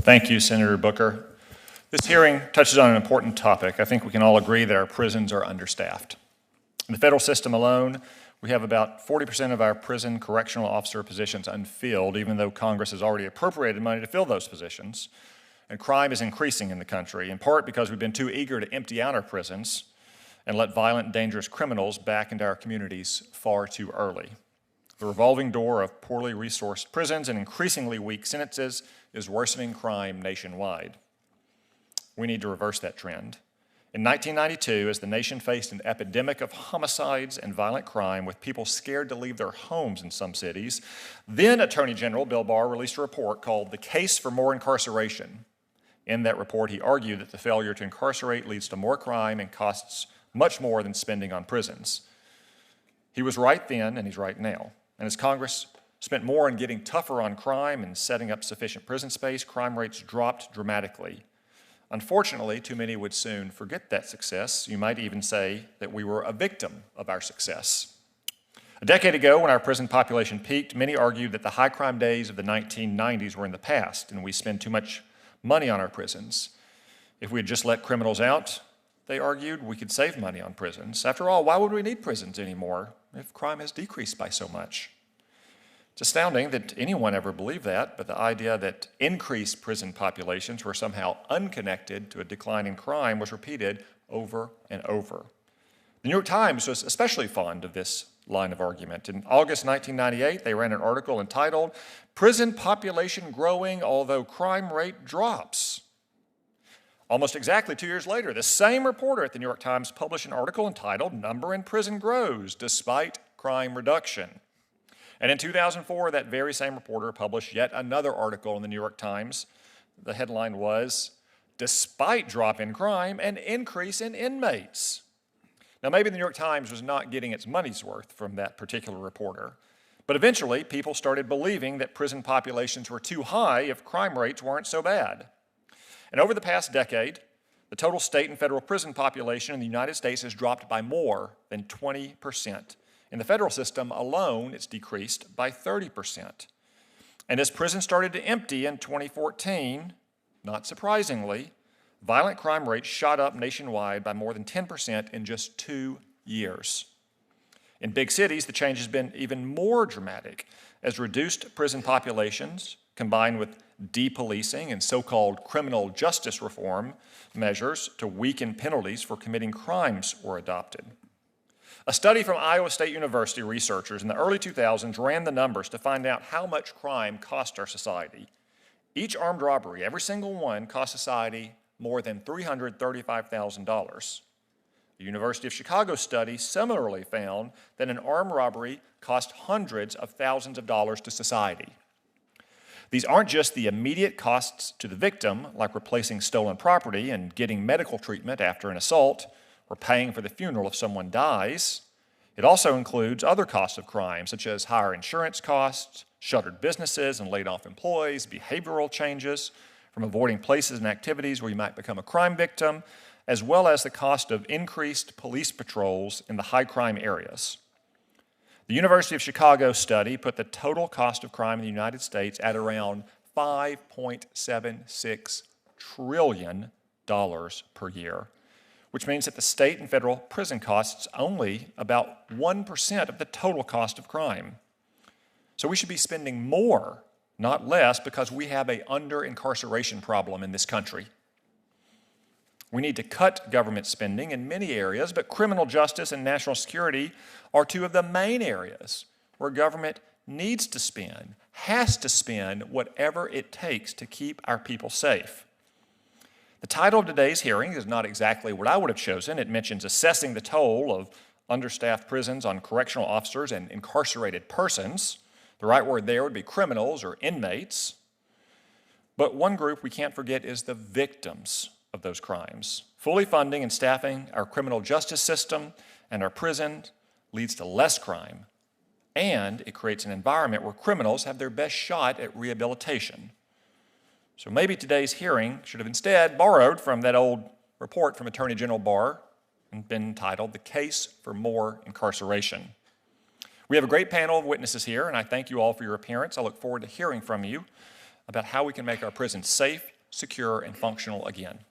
Thank you, Senator Booker. This hearing touches on an important topic. I think we can all agree that our prisons are understaffed. In the federal system alone, we have about 40% of our prison correctional officer positions unfilled, even though Congress has already appropriated money to fill those positions. And crime is increasing in the country, in part because we've been too eager to empty out our prisons and let violent and dangerous criminals back into our communities far too early. The revolving door of poorly resourced prisons and increasingly weak sentences is worsening crime nationwide. We need to reverse that trend. In 1992, as the nation faced an epidemic of homicides and violent crime with people scared to leave their homes in some cities, then Attorney General Bill Barr released a report called The Case for More Incarceration. In that report, he argued that the failure to incarcerate leads to more crime and costs much more than spending on prisons. He was right then, and he's right now. And as Congress spent more on getting tougher on crime and setting up sufficient prison space, crime rates dropped dramatically. Unfortunately, too many would soon forget that success. You might even say that we were a victim of our success. A decade ago, when our prison population peaked, many argued that the high crime days of the 1990s were in the past and we spend too much money on our prisons. If we had just let criminals out, they argued, we could save money on prisons. After all, why would we need prisons anymore if crime has decreased by so much? It's astounding that anyone ever believed that, but the idea that increased prison populations were somehow unconnected to a decline in crime was repeated over and over. The New York Times was especially fond of this line of argument. In August 1998, they ran an article entitled, "Prison Population Growing Although Crime Rate Drops." Almost exactly 2 years later, the same reporter at the New York Times published an article entitled, "Number in Prison Grows Despite Crime Reduction." And in 2004, that very same reporter published yet another article in the New York Times. The headline was, "Despite Drop in Crime and Increase in Inmates." Now, maybe the New York Times was not getting its money's worth from that particular reporter, but eventually people started believing that prison populations were too high if crime rates weren't so bad. And over the past decade, the total state and federal prison population in the United States has dropped by more than 20%. In the federal system alone, it's decreased by 30%. And as prisons started to empty in 2014, not surprisingly, violent crime rates shot up nationwide by more than 10% in just 2 years. In big cities, the change has been even more dramatic as reduced prison populations combined with depolicing and so-called criminal justice reform measures to weaken penalties for committing crimes were adopted. A study from Iowa State University researchers in the early 2000s ran the numbers to find out how much crime cost our society. Each armed robbery, every single one, cost society more than $335,000. The University of Chicago study similarly found that an armed robbery cost hundreds of thousands of dollars to society. These aren't just the immediate costs to the victim, like replacing stolen property and getting medical treatment after an assault, or paying for the funeral if someone dies. It also includes other costs of crime, such as higher insurance costs, shuttered businesses and laid off employees, behavioral changes from avoiding places and activities where you might become a crime victim, as well as the cost of increased police patrols in the high crime areas. The University of Chicago study put the total cost of crime in the United States at around $5.76 trillion per year, which means that the state and federal prison costs only about 1% of the total cost of crime. So we should be spending more, not less, because we have an under-incarceration problem in this country. We need to cut government spending in many areas, but criminal justice and national security are two of the main areas where government needs to spend, has to spend whatever it takes to keep our people safe. The title of today's hearing is not exactly what I would have chosen. It mentions assessing the toll of understaffed prisons on correctional officers and incarcerated persons. The right word there would be criminals or inmates. But one group we can't forget is the victims of those crimes. Fully funding and staffing our criminal justice system and our prison leads to less crime, and it creates an environment where criminals have their best shot at rehabilitation. So maybe today's hearing should have instead borrowed from that old report from Attorney General Barr and been entitled The Case for More Incarceration. We have a great panel of witnesses here, and I thank you all for your appearance. I look forward to hearing from you about how we can make our prisons safe secure, and functional again.